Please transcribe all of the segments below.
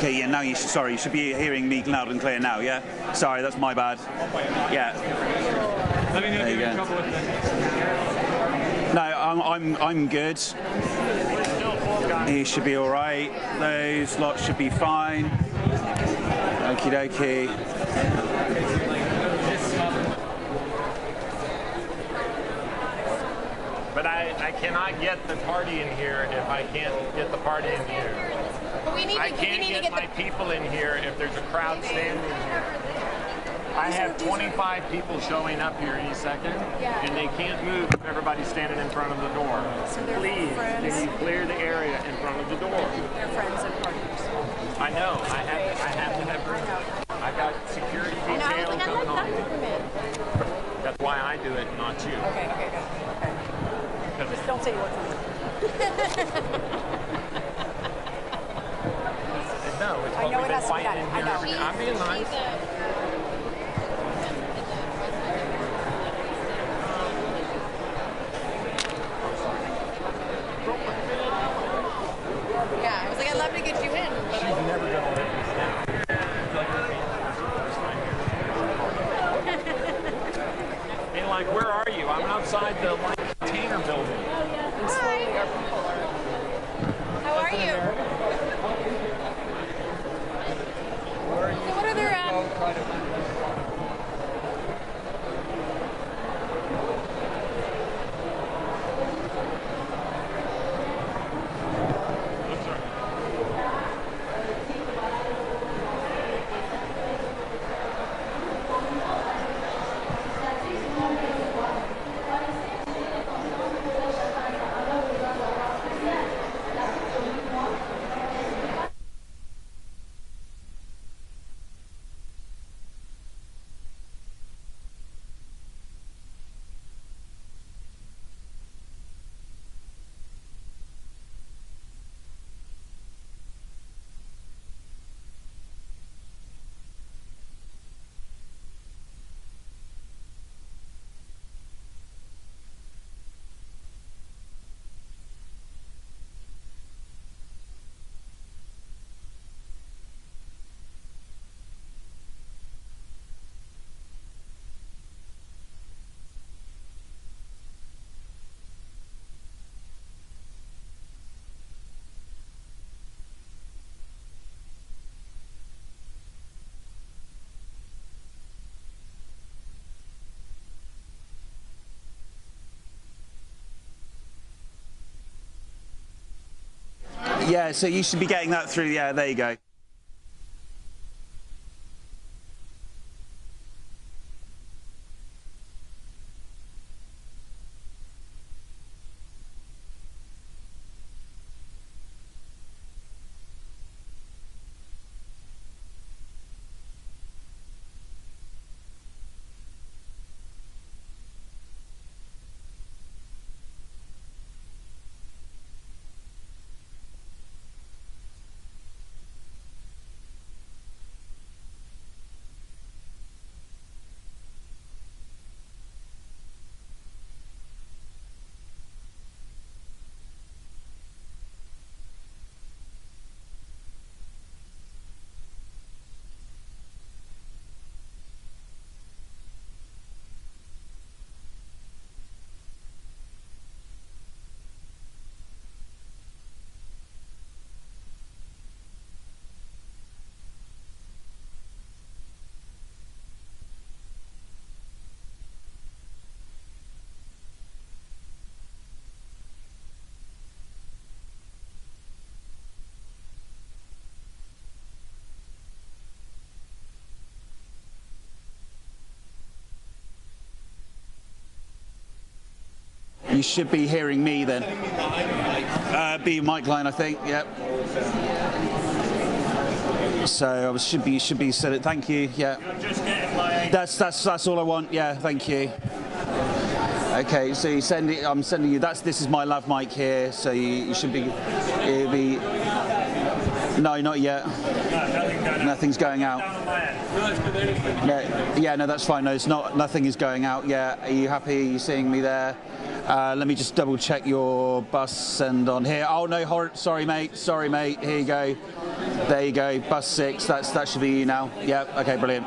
Okay, yeah, now you should, sorry, you should be hearing me loud and clear now, yeah? Sorry, that's my bad. Yeah. Let me know if you have trouble with this. No, I'm good. He should be all right. Those lots should be fine. Okie dokie. But I cannot get the party in here if I can't get the party in here. I can't get my people in here if there's a crowd standing here. I have 25 people showing up here any second, and they can't move if everybody's standing in front of the door. Please, can you clear the area in front of the door? They're friends and partners. I know. I have to have room. I got security detail coming on. That's why I do it, not you. Okay, good. Okay. Just don't say you want to. No, it's what we've been fighting in here. I'm being nice. Yeah, I was like, I'd love to get you in. She's never going to let me down. And like, where are you? I'm outside the container building. Hi. How are you? So what other Yeah, so you should be getting that through. Yeah, there you go. You should be hearing me then. B mic line, I think. Yep. So I should be said it. Thank you. Yeah. That's all I want. Yeah. Thank you. Okay. So you send it. I'm sending you. This is my lav mic here. So you should be. It'll be. No, not yet. Nothing's going out. Yeah, no, that's fine. No, it's not. Nothing is going out. Yeah. Are you happy? Are you seeing me there? Let me just double check your bus send on here. Oh no, sorry mate. Here you go. There you go, bus 6. That should be you now. Yeah. Okay. Brilliant.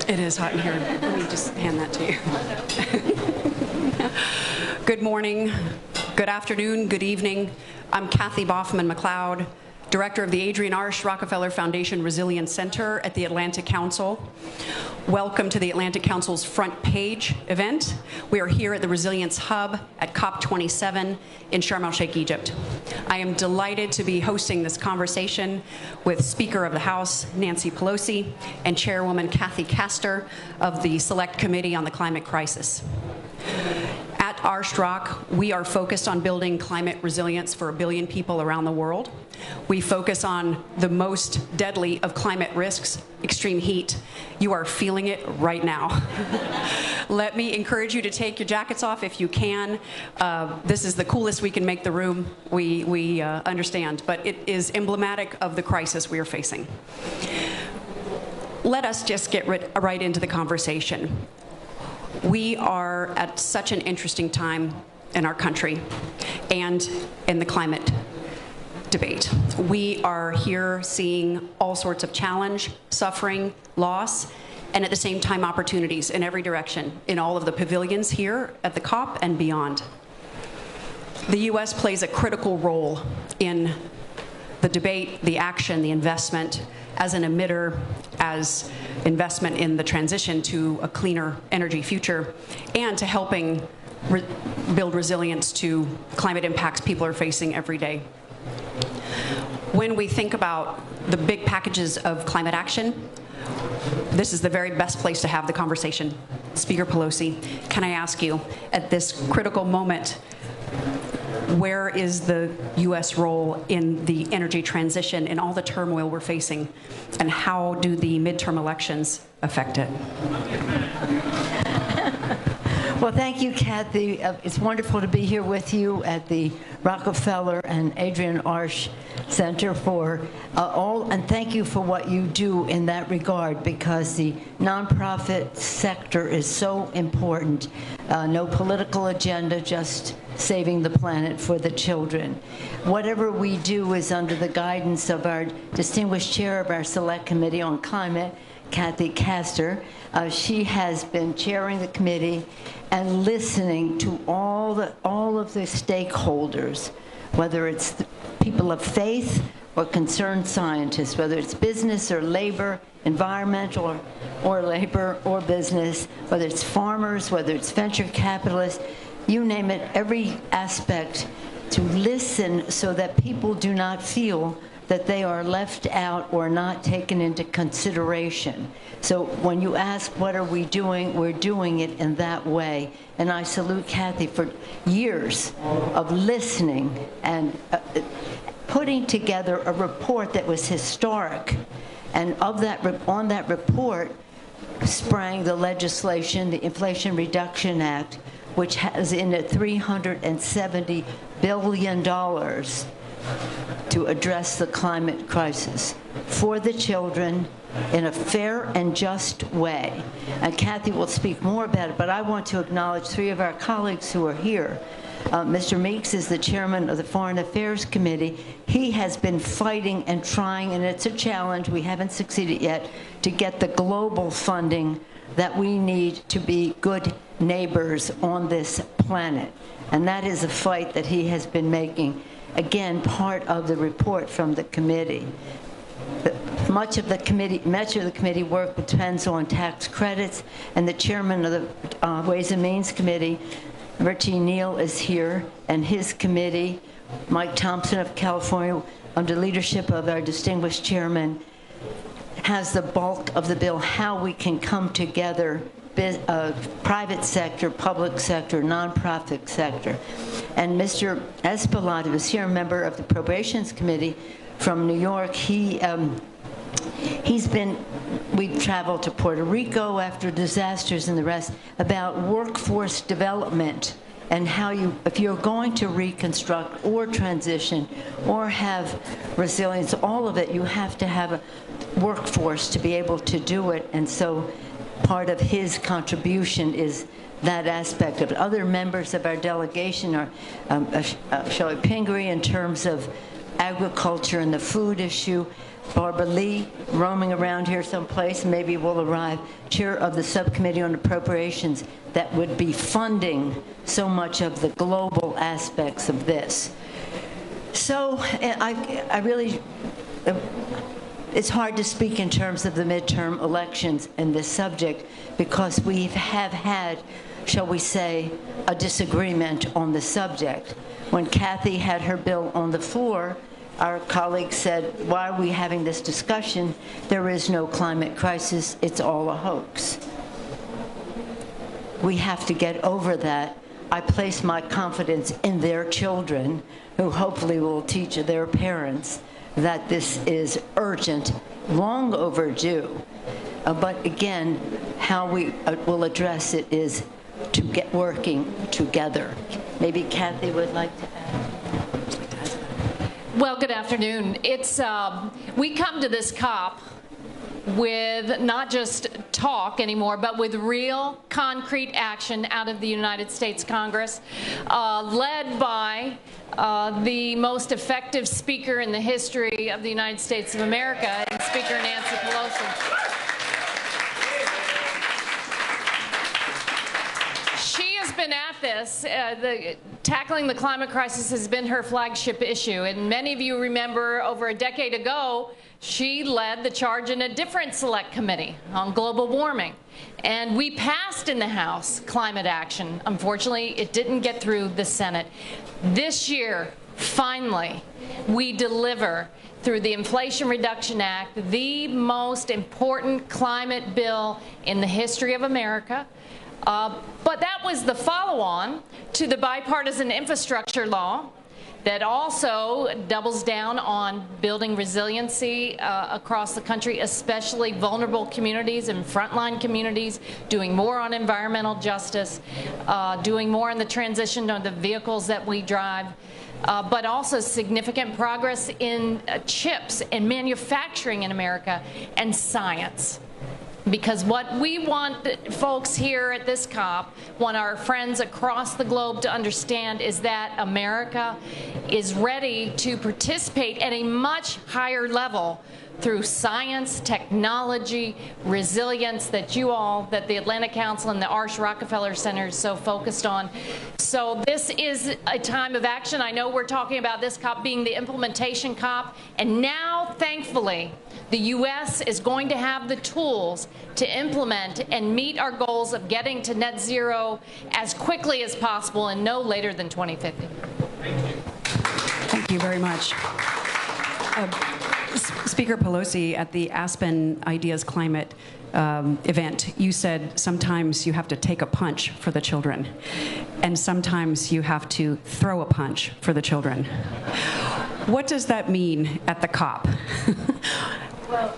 It is hot in here. Let me just hand that to you. Good morning, good afternoon, good evening. I'm Kathy Boffman-McLeod, Director of the Adrienne Arsh Rockefeller Foundation Resilience Center at the Atlantic Council. Welcome to the Atlantic Council's Front Page event. We are here at the Resilience Hub at Cop27 in Sharm el-Sheikh, Egypt. I am delighted to be hosting this conversation with Speaker of the House, Nancy Pelosi, and Chairwoman Kathy Castor of the Select Committee on the Climate Crisis. At Arsh Rock, we are focused on building climate resilience for 1 billion people around the world. We focus on the most deadly of climate risks, extreme heat. You are feeling it right now. Let me encourage you to take your jackets off if you can. This is the coolest we can make the room, we understand, but it is emblematic of the crisis we are facing. Let us just get right into the conversation. We are at such an interesting time in our country and in the climate debate. We are here seeing all sorts of challenge, suffering, loss, and at the same time opportunities in every direction in all of the pavilions here at the COP and beyond. The U.S. plays a critical role in the debate, the action, the investment, as an emitter, as investment in the transition to a cleaner energy future, and to helping build resilience to climate impacts people are facing every day. When we think about the big packages of climate action, this is the very best place to have the conversation. Speaker Pelosi, can I ask you, at this critical moment, where is the U.S. role in the energy transition and all the turmoil we're facing, and how do the midterm elections affect it? Well, thank you, Kathy. It's wonderful to be here with you at the Rockefeller and Adrienne Arsh Center for and thank you for what you do in that regard, because the nonprofit sector is so important. No political agenda, just saving the planet for the children. Whatever we do is under the guidance of our distinguished chair of our Select Committee on Climate, Kathy Castor. She has been chairing the committee and listening to all of the stakeholders, whether it's the people of faith or concerned scientists, whether it's business or labor, environmental or labor or business, whether it's farmers, whether it's venture capitalists, you name it, every aspect, to listen so that people do not feel that they are left out or not taken into consideration. So when you ask what are we doing, we're doing it in that way. And I salute Kathy for years of listening and putting together a report that was historic. And on that report sprang the legislation, the Inflation Reduction Act, which has in it $370 billion to address the climate crisis for the children in a fair and just way. And Kathy will speak more about it, but I want to acknowledge 3 of our colleagues who are here. Mr. Meeks is the chairman of the Foreign Affairs Committee. He has been fighting and trying, and it's a challenge, we haven't succeeded yet, to get the global funding that we need to be good neighbors on this planet. And that is a fight that he has been making. Again, part of the report from the committee. Much of the committee work depends on tax credits, and the chairman of the Ways and Means Committee, Richie Neal, is here, and his committee, Mike Thompson of California, under leadership of our distinguished chairman, has the bulk of the bill, how we can come together, private sector, public sector, nonprofit sector. And Mr. Espelade was here, a member of the Appropriations Committee from New York. We've traveled to Puerto Rico after disasters and the rest, about workforce development and how if you're going to reconstruct or transition or have resilience, all of it, you have to have a workforce to be able to do it. And so part of his contribution is that aspect of it. Other members of our delegation are Shelley Pingree in terms of agriculture and the food issue. Barbara Lee, roaming around here someplace, maybe will arrive, chair of the subcommittee on appropriations that would be funding so much of the global aspects of this. So I really, it's hard to speak in terms of the midterm elections in this subject because we have had, shall we say, a disagreement on the subject. When Kathy had her bill on the floor, our colleague said, why are we having this discussion? There is no climate crisis. It's all a hoax. We have to get over that. I place my confidence in their children, who hopefully will teach their parents that this is urgent, long overdue. But again, how we will address it is to get working together. Maybe Kathy would like to add. Well, good afternoon. It's we come to this COP with not just talk anymore, but with real concrete action out of the United States Congress, led by the most effective speaker in the history of the United States of America, and Speaker Nancy Pelosi. Been at this. Tackling the climate crisis has been her flagship issue, and many of you remember over a decade ago she led the charge in a different select committee on global warming, and we passed in the House climate action. Unfortunately, it didn't get through the Senate. This year, finally, we deliver through the Inflation Reduction Act, the most important climate bill in the history of America. But that was the follow-on to the bipartisan infrastructure law that also doubles down on building resiliency across the country, especially vulnerable communities and frontline communities, doing more on environmental justice, doing more in the transition of the vehicles that we drive, but also significant progress in chips and manufacturing in America and science. Because what we want folks here at this COP, want our friends across the globe to understand, is that America is ready to participate at a much higher level through science, technology, resilience that you all, that the Atlantic Council and the Arsh Rockefeller Center is so focused on. So this is a time of action. I know we're talking about this COP being the implementation COP, and now, thankfully, the U.S. is going to have the tools to implement and meet our goals of getting to net zero as quickly as possible and no later than 2050. Thank you very much. Speaker Pelosi, at the Aspen Ideas Climate event, you said sometimes you have to take a punch for the children, and sometimes you have to throw a punch for the children. What does that mean at the COP? Well,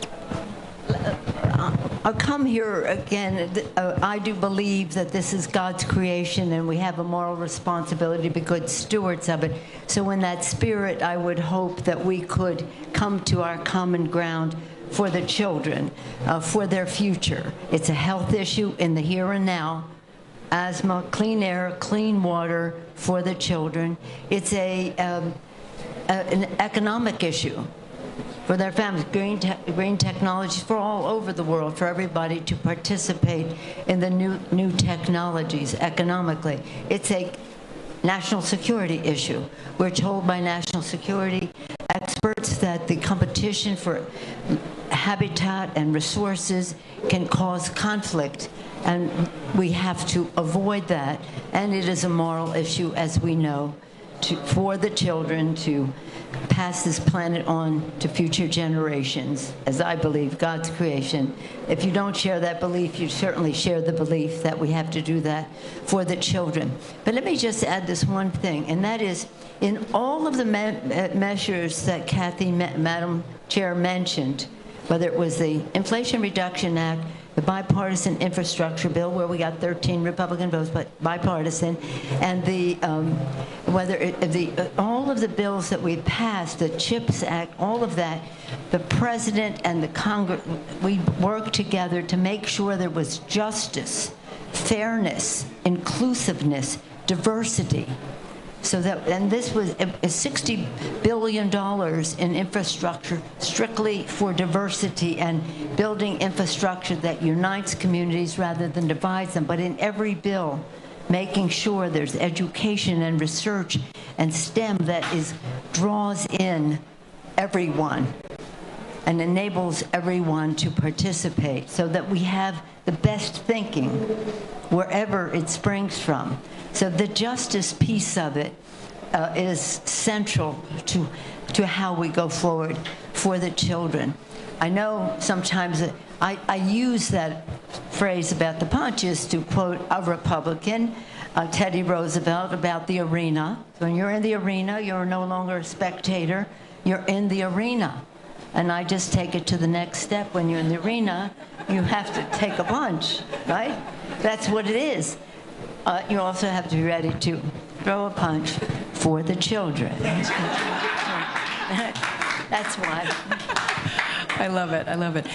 I'll come here again. I do believe that this is God's creation and we have a moral responsibility to be good stewards of it. So in that spirit, I would hope that we could come to our common ground for the children, for their future. It's a health issue in the here and now. Asthma, clean air, clean water for the children. It's an economic issue for their families, green technologies for all over the world, for everybody to participate in the new technologies economically. It's a national security issue. We're told by national security experts that the competition for habitat and resources can cause conflict, and we have to avoid that. And it is a moral issue, as we know, for the children to pass this planet on to future generations, as I believe, God's creation. If you don't share that belief, you certainly share the belief that we have to do that for the children. But let me just add this one thing, and that is, in all of the measures that Kathy, Madam Chair, mentioned, whether it was the Inflation Reduction Act, the bipartisan infrastructure bill, where we got 13 Republican votes, but bipartisan, and the all of the bills that we passed, the CHIPS Act, all of that, the President and the Congress, we worked together to make sure there was justice, fairness, inclusiveness, diversity, So that, and this was $60 billion in infrastructure strictly for diversity and building infrastructure that unites communities rather than divides them. But in every bill, making sure there's education and research and STEM that draws in everyone and enables everyone to participate so that we have the best thinking wherever it springs from. So the justice piece of it is central to how we go forward for the children. I know sometimes I use that phrase about the punches to quote a Republican, Teddy Roosevelt, about the arena. So when you're in the arena, you're no longer a spectator, you're in the arena. And I just take it to the next step. When you're in the arena, you have to take a punch, right? That's what it is. You also have to be ready to throw a punch for the children. That's why. I love it. I love it.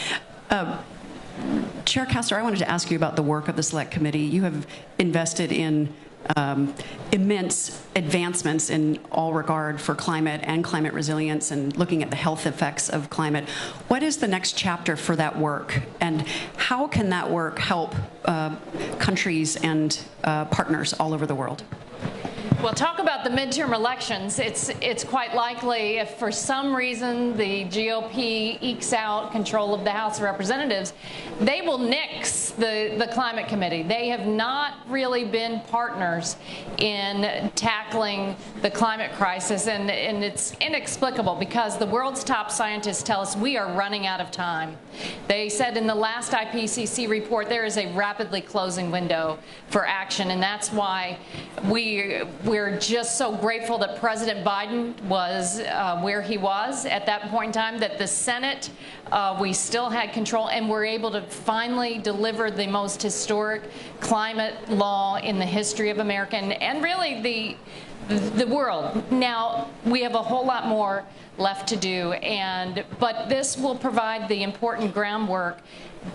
Chair Castor, I wanted to ask you about the work of the Select Committee. You have invested in immense advancements in all regard for climate and climate resilience and looking at the health effects of climate. What is the next chapter for that work, and how can that work help countries and partners all over the world? Well, talk about the midterm elections. It's quite likely if for some reason the GOP ekes out control of the House of Representatives, they will nix the Climate Committee. They have not really been partners in tackling the climate crisis, and it's inexplicable because the world's top scientists tell us we are running out of time. They said in the last IPCC report there is a rapidly closing window for action, and that's why we're just so grateful that President Biden was where he was at that point in time, that the Senate, we still had control, and we're able to finally deliver the most historic climate law in the history of America and really the world. Now, we have a whole lot more left to do, but this will provide the important groundwork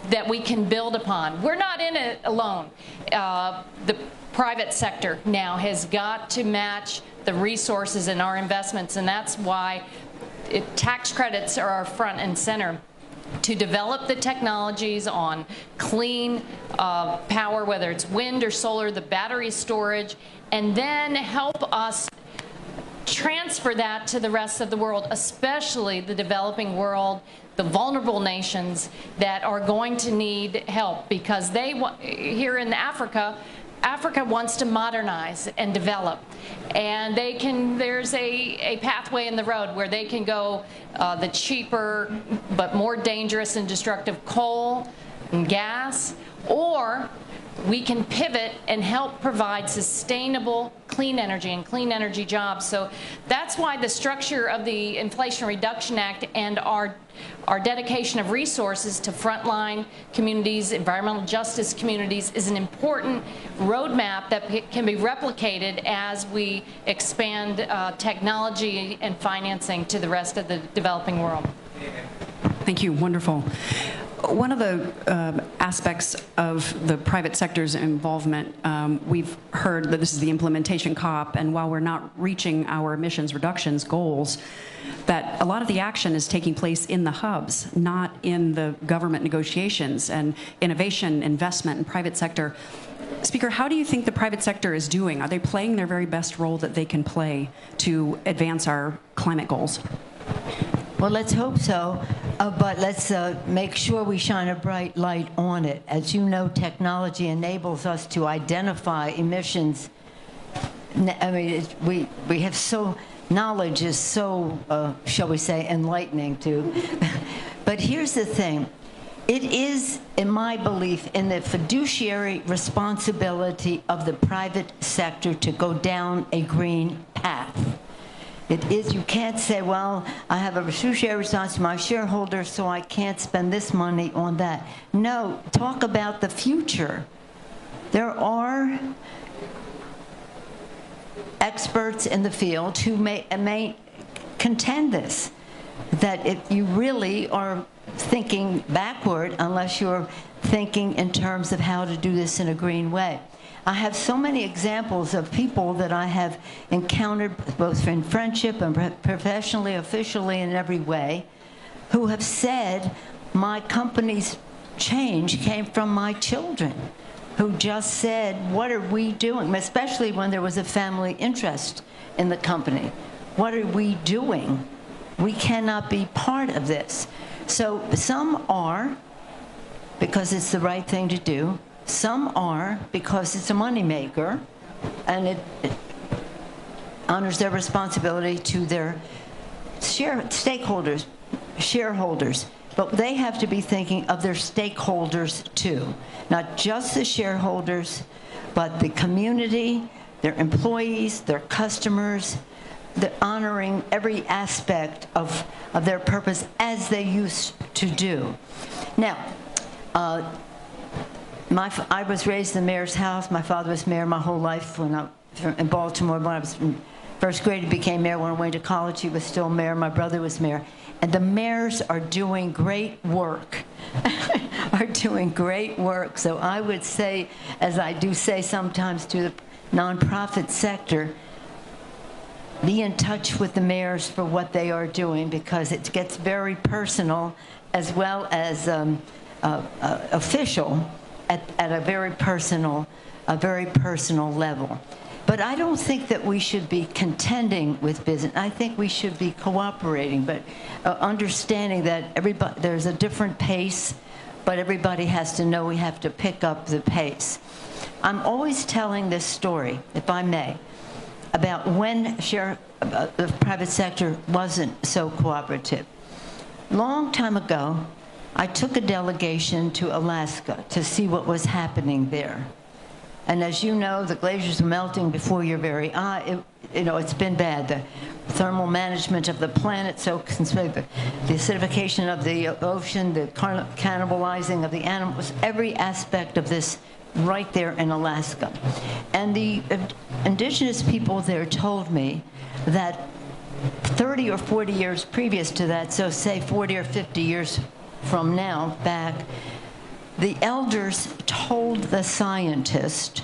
that we can build upon. We're not in it alone. The private sector now has got to match the resources in our investments, and that's why tax credits are front and center to develop the technologies on clean power, whether it's wind or solar, the battery storage, and then help us transfer that to the rest of the world, especially the developing world, the vulnerable nations that are going to need help, because here in Africa wants to modernize and develop, and there's a pathway in the road where they can go the cheaper but more dangerous and destructive coal and gas, or we can pivot and help provide sustainable clean energy and clean energy jobs. So that's why the structure of the Inflation Reduction Act and our dedication of resources to frontline communities, environmental justice communities, is an important roadmap that can be replicated as we expand technology and financing to the rest of the developing world. Thank you. Wonderful. One of the aspects of the private sector's involvement, we've heard that this is the implementation COP, and while we're not reaching our emissions reductions goals, that a lot of the action is taking place in the hubs, not in the government negotiations and innovation, investment, and private sector. Speaker, how do you think the private sector is doing? Are they playing their very best role that they can play to advance our climate goals? Well, let's hope so, but let's make sure we shine a bright light on it. As you know, technology enables us to identify emissions. I mean, we have knowledge is so, shall we say, enlightening too. But here's the thing. It is, in my belief, in the fiduciary responsibility of the private sector to go down a green path. It is, you can't say, well, I have a fiduciary responsibility to my shareholders, so I can't spend this money on that. No, talk about the future. There are experts in the field who may contend this, that if you really are thinking backward unless you're thinking in terms of how to do this in a green way. I have so many examples of people that I have encountered both in friendship and professionally, officially, in every way, who have said my company's change came from my children, who just said, what are we doing? Especially when there was a family interest in the company. What are we doing? We cannot be part of this. So some are because it's the right thing to do. Some are because it's a moneymaker, and it honors their responsibility to their shareholders. But they have to be thinking of their stakeholders too, not just the shareholders, but the community, their employees, their customers. They're honoring every aspect of their purpose as they used to do. Now, I was raised in the mayor's house. My father was mayor my whole life. When I in Baltimore, when I was in first grade, he became mayor. When I went to college, he was still mayor. My brother was mayor. And the mayors are doing great work, are doing great work. So I would say, as I do say sometimes to the nonprofit sector, be in touch with the mayors for what they are doing, because it gets very personal as well as official at a very personal level. But I don't think that we should be contending with business. I think we should be cooperating, but understanding that there's a different pace, but everybody has to know we have to pick up the pace. I'm always telling this story, if I may, about when the private sector wasn't so cooperative. Long time ago, I took a delegation to Alaska to see what was happening there. And as you know, the glaciers are melting before your very eye. It's been bad. The thermal management of the planet, the acidification of the ocean, the cannibalizing of the animals, every aspect of this right there in Alaska. And the indigenous people there told me that 30 or 40 years previous to that, so say 40 or 50 years from now back, the elders told the scientist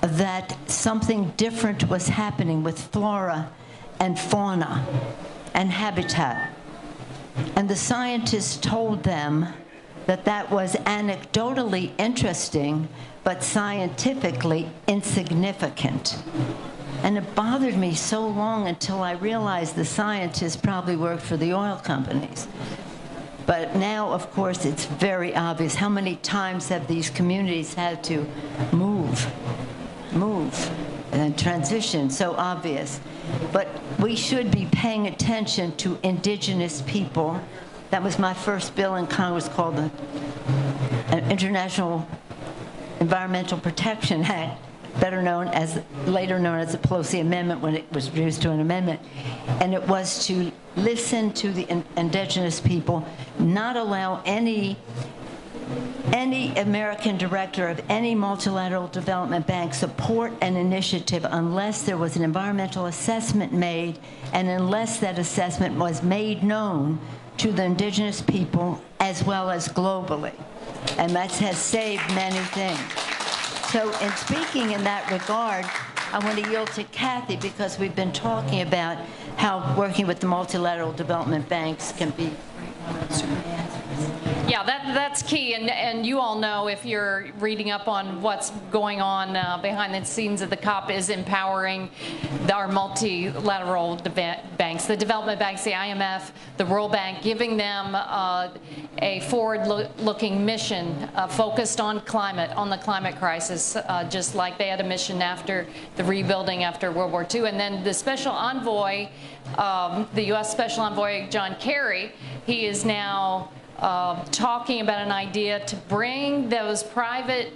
that something different was happening with flora and fauna and habitat. And the scientists told them that that was anecdotally interesting, but scientifically insignificant. And it bothered me so long until I realized the scientists probably worked for the oil companies. But now, of course, it's very obvious. How many times have these communities had to move and transition? So obvious. But we should be paying attention to indigenous people. That was my first bill in Congress, called the International Environmental Protection Act, later known as the Pelosi Amendment, when it was reduced to an amendment. And it was to listen to the indigenous people, not allow any American director of any multilateral development bank support an initiative unless there was an environmental assessment made, and unless that assessment was made known to the indigenous people as well as globally. And that has saved many things. So in speaking in that regard, I want to yield to Kathy, because we've been talking about how working with the multilateral development banks can be. Yeah, that's key, and you all know, if you're reading up on what's going on behind the scenes of the COP, is empowering our multilateral banks, the development banks, the IMF, the World Bank, giving them a forward-looking mission focused on climate, on the climate crisis, just like they had a mission after the rebuilding after World War II. And then the special envoy, the U.S. Special Envoy John Kerry, he is now talking about an idea to bring those private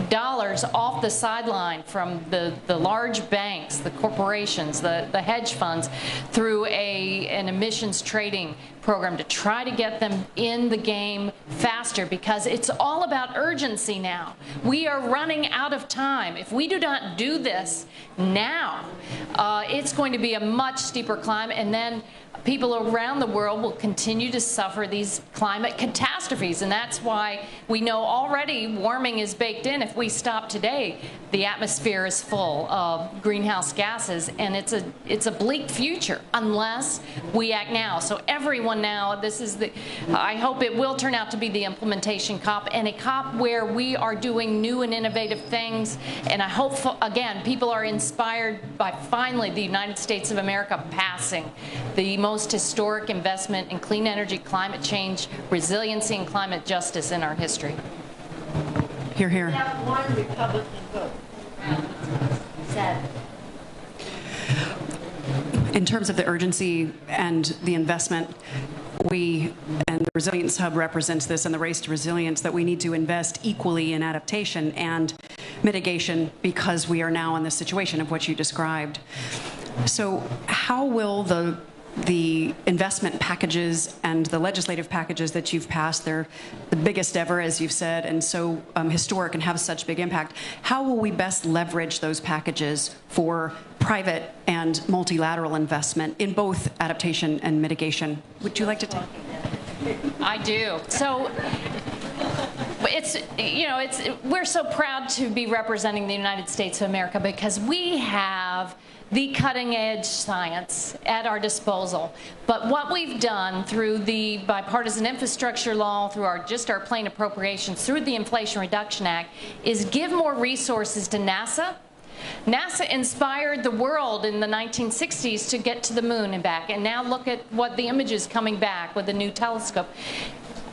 dollars off the sideline from the large banks, the corporations, the hedge funds, through an emissions trading program to try to get them in the game faster, because it's all about urgency now. We are running out of time. If we do not do this now, it's going to be a much steeper climb. And then people around the world will continue to suffer these climate catastrophes. And that's why we know already warming is baked in. If we stop today, the atmosphere is full of greenhouse gases, and it's a bleak future unless we act now. So everyone now, I hope it will turn out to be the implementation COP, and a COP where we are doing new and innovative things. And I hope, again, people are inspired by finally the United States of America passing the most historic investment in clean energy, climate change, resiliency, and climate justice in our history. Hear, hear. We have one Republican vote. Sad. In terms of the urgency and the investment, and the Resilience Hub represents this, and the Race to Resilience, that we need to invest equally in adaptation and mitigation because we are now in this situation of what you described. So how will the investment packages and the legislative packages that you've passed, they're the biggest ever, as you've said, and so historic and have such big impact. How will we best leverage those packages for private and multilateral investment in both adaptation and mitigation? Would you like to take? I do. So we're so proud to be representing the United States of America because we have the cutting-edge science at our disposal. But what we've done through the bipartisan infrastructure law, through our plain appropriations, through the Inflation Reduction Act, is give more resources to NASA. NASA inspired the world in the 1960s to get to the moon and back, and now look at what the images coming back with the new telescope.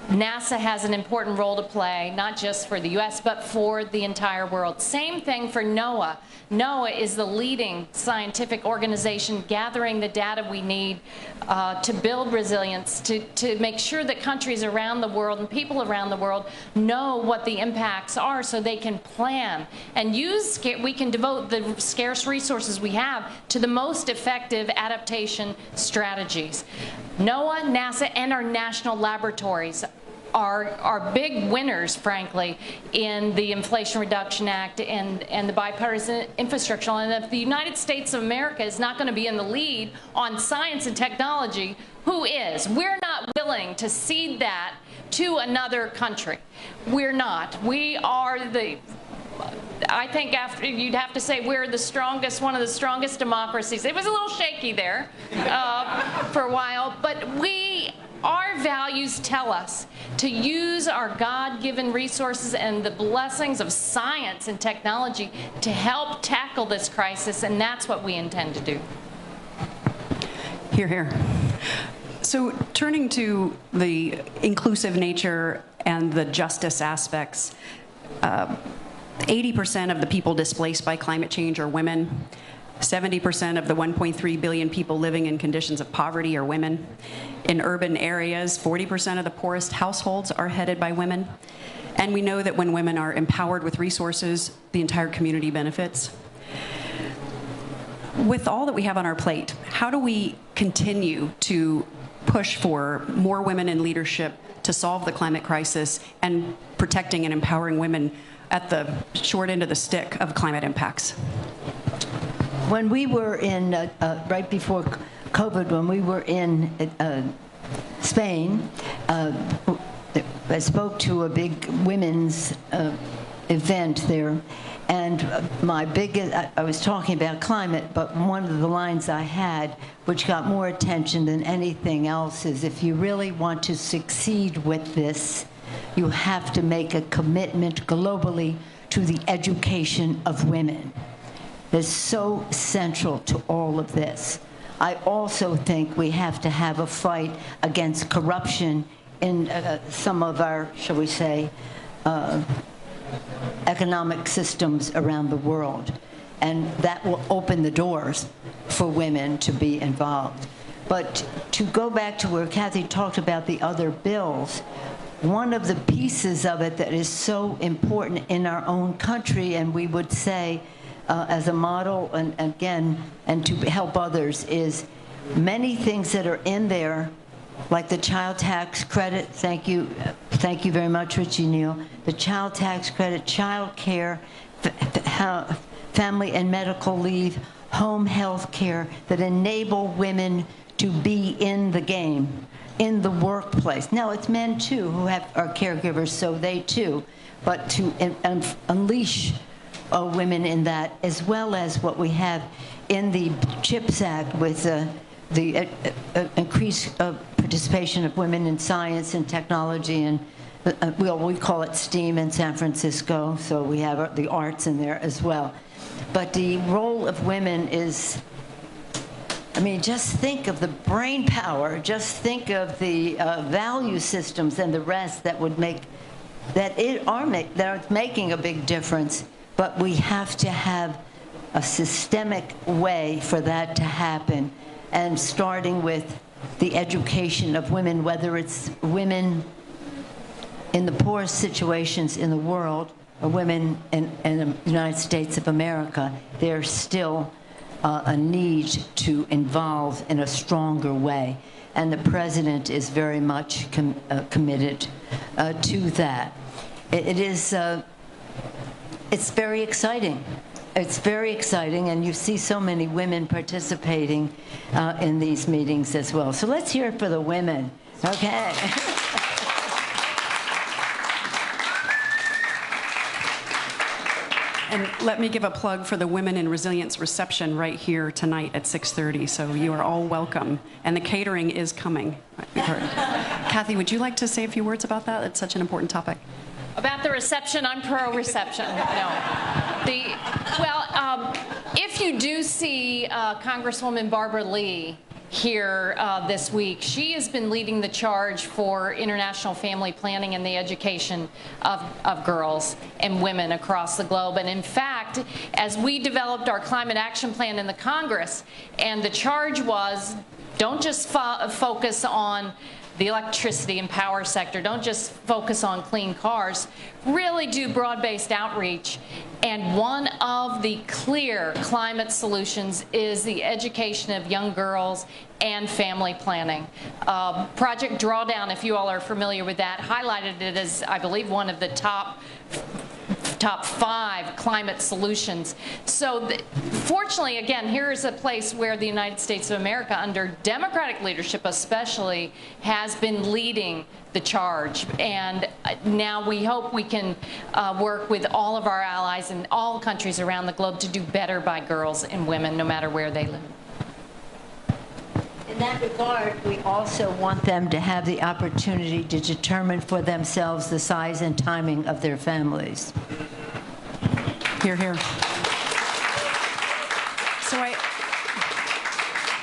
NASA has an important role to play, not just for the U.S., but for the entire world. Same thing for NOAA. NOAA is the leading scientific organization gathering the data we need to build resilience, to make sure that countries around the world and people around the world know what the impacts are so they can plan and we can devote the scarce resources we have to the most effective adaptation strategies. NOAA, NASA, and our national laboratories are big winners, frankly, in the Inflation Reduction Act and the bipartisan infrastructure. And if the United States of America is not going to be in the lead on science and technology, who is? We're not willing to cede that to another country. We're not. We are I think you'd have to say we're the strongest, one of the strongest democracies. It was a little shaky there for a while, but our values tell us to use our God-given resources and the blessings of science and technology to help tackle this crisis, and that's what we intend to do. Hear, hear. So turning to the inclusive nature and the justice aspects, 80% of the people displaced by climate change are women. 70% of the 1.3 billion people living in conditions of poverty are women. In urban areas, 40% of the poorest households are headed by women. And we know that when women are empowered with resources, the entire community benefits. With all that we have on our plate, how do we continue to push for more women in leadership to solve the climate crisis and protecting and empowering women at the short end of the stick of climate impacts? When we were in, right before COVID, when we were in Spain, I spoke to a big women's event there, and I was talking about climate, but one of the lines I had, which got more attention than anything else, is if you really want to succeed with this, you have to make a commitment globally to the education of women. It's so central to all of this. I also think we have to have a fight against corruption in some of our, shall we say, economic systems around the world. And that will open the doors for women to be involved. But to go back to where Kathy talked about the other bills, one of the pieces of it that is so important in our own country, and we would say as a model, and again, and to help others, is many things that are in there, like the child tax credit. Thank you very much, Richie Neal. The child tax credit, child care, family and medical leave, home health care, that enable women to be in the game, in the workplace. Now, it's men, too, who are caregivers, so they, too. But to unleash women in that, as well as what we have in the CHIPS Act with the increased participation of women in science and technology, and we call it STEAM in San Francisco, so we have the arts in there as well. But the role of women is, I mean, just think of the brain power, just think of the value systems and the rest that would make, that are making a big difference, but we have to have a systemic way for that to happen, and starting with the education of women, whether it's women in the poorest situations in the world or women in the United States of America. There's still a need to involve in a stronger way, and the president is very much committed to that. It's very exciting. It's very exciting, and you see so many women participating in these meetings as well. So let's hear it for the women. Okay. And let me give a plug for the Women in Resilience reception right here tonight at 6:30. So you are all welcome. And the catering is coming. Kathy, would you like to say a few words about that? It's such an important topic. About the reception, I'm pro-reception. No. If you do see Congresswoman Barbara Lee here this week, she has been leading the charge for international family planning and the education of girls and women across the globe. And in fact, as we developed our climate action plan in the Congress, and the charge was, don't just focus on the electricity and power sector, don't just focus on clean cars, really do broad-based outreach. And one of the clear climate solutions is the education of young girls and family planning. Project Drawdown, if you all are familiar with that, highlighted it as, I believe, one of the top 5 climate solutions. So fortunately, again, here is a place where the United States of America, under Democratic leadership especially, has been leading the charge. And now we hope we can work with all of our allies in all countries around the globe to do better by girls and women, no matter where they live. In that regard, we also want them to have the opportunity to determine for themselves the size and timing of their families. Hear, hear. So I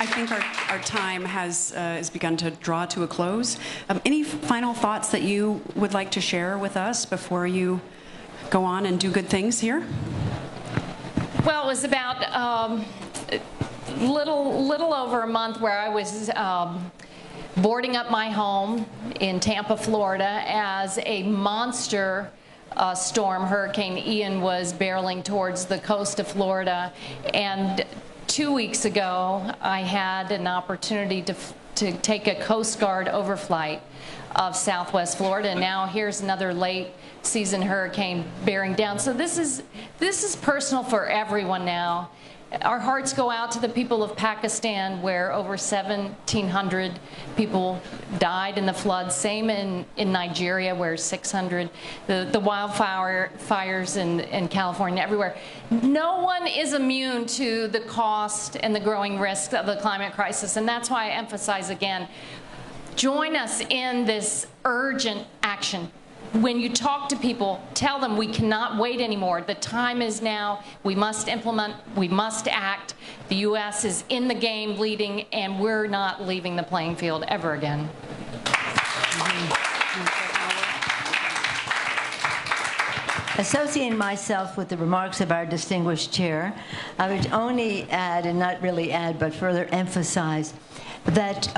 think our time has begun to draw to a close. Any final thoughts that you would like to share with us before you go on and do good things here? Well, it was about little over a month where I was boarding up my home in Tampa, Florida, as a monster storm, Hurricane Ian, was barreling towards the coast of Florida. And 2 weeks ago, I had an opportunity to take a Coast Guard overflight of Southwest Florida, and now here's another late season hurricane bearing down. So this is personal for everyone now. Our hearts go out to the people of Pakistan, where over 1,700 people died in the flood. Same in Nigeria, where 600. The wildfires in California, everywhere. No one is immune to the cost and the growing risk of the climate crisis, and that's why I emphasize again, join us in this urgent action. When you talk to people, tell them we cannot wait anymore. The time is now. We must implement. We must act. The U.S. is in the game leading, and we're not leaving the playing field ever again. Associating myself with the remarks of our distinguished chair, I would only add, and not really add, but further emphasize that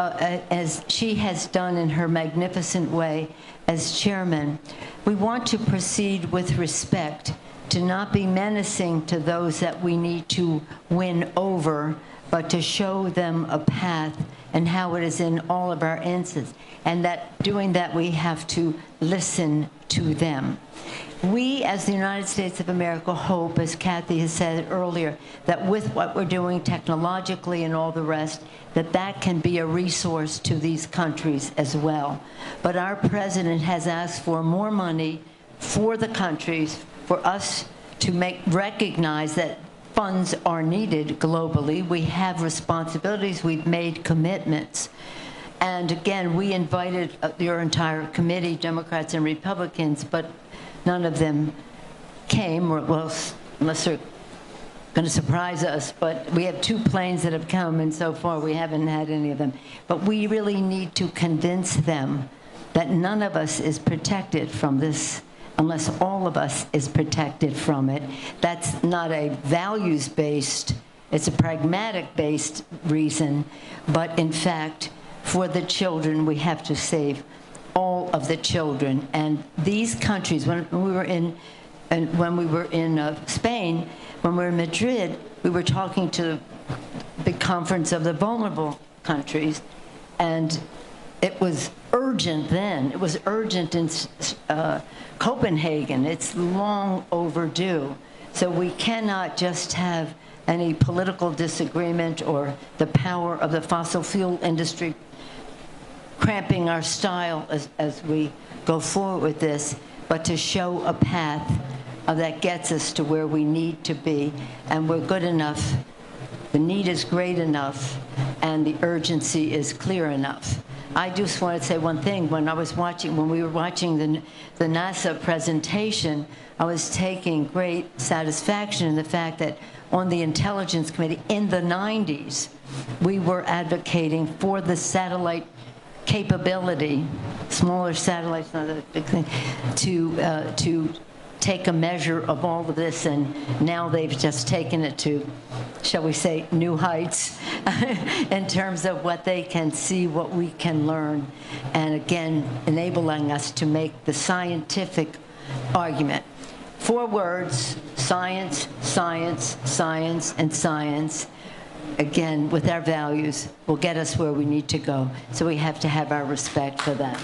as she has done in her magnificent way as chairman, we want to proceed with respect, to not be menacing to those that we need to win over, but to show them a path and how it is in all of our instances. And that doing that, we have to listen to them. We, as the United States of America, hope, as Kathy has said earlier, that with what we're doing technologically and all the rest, that can be a resource to these countries as well. But our president has asked for more money for the countries, for us to recognize that funds are needed globally. We have responsibilities. We've made commitments. And again, we invited your entire committee, Democrats and Republicans, but none of them came, or, well, unless they're going to surprise us. But we have 2 planes that have come, and so far we haven't had any of them. But we really need to convince them that none of us is protected from this unless all of us is protected from it. That's not a values-based, it's a pragmatic-based reason, but in fact, for the children, we have to save all of the children. And these countries, when we were in Spain, when we were in Madrid, we were talking to the conference of the vulnerable countries, and it was urgent then. It was urgent in Copenhagen. It's long overdue. So we cannot just have any political disagreement or the power of the fossil fuel industry cramping our style as we go forward with this, but to show a path that gets us to where we need to be, and we're good enough, the need is great enough, and the urgency is clear enough. I just want to say one thing. When we were watching the NASA presentation, I was taking great satisfaction in the fact that on the Intelligence Committee in the 90s, we were advocating for the satellite capability, smaller satellites, not a big thing, to take a measure of all of this, and now they've just taken it to, shall we say, new heights in terms of what they can see, what we can learn, and again, enabling us to make the scientific argument. 4 words: science, science, science, and science. Again, with our values, will get us where we need to go. So we have to have our respect for that.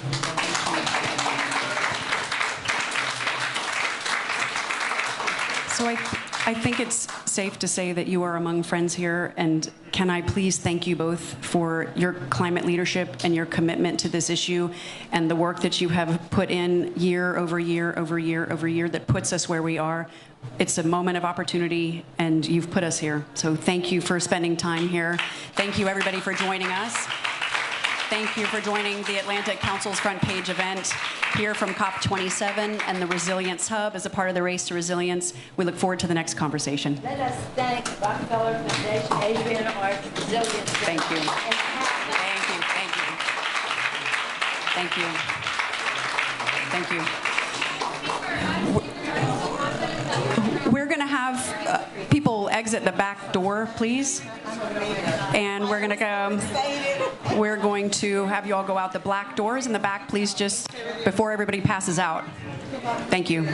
So I think it's safe to say that you are among friends here, and can I please thank you both for your climate leadership and your commitment to this issue and the work that you have put in year over year over year over year that puts us where we are. It's a moment of opportunity, and you've put us here. So thank you for spending time here. Thank you, everybody, for joining us. Thank you for joining the Atlantic Council's front page event here from Cop27 and the Resilience Hub as a part of the Race to Resilience. We look forward to the next conversation. Let us thank Rockefeller Foundation, Adrian Arch, Resilience. Thank you. Thank you. Thank you. Thank you. Thank you. We're going to have people exit the back door, please. And we're going to have you all go out the black doors in the back, please, just before everybody passes out. Thank you.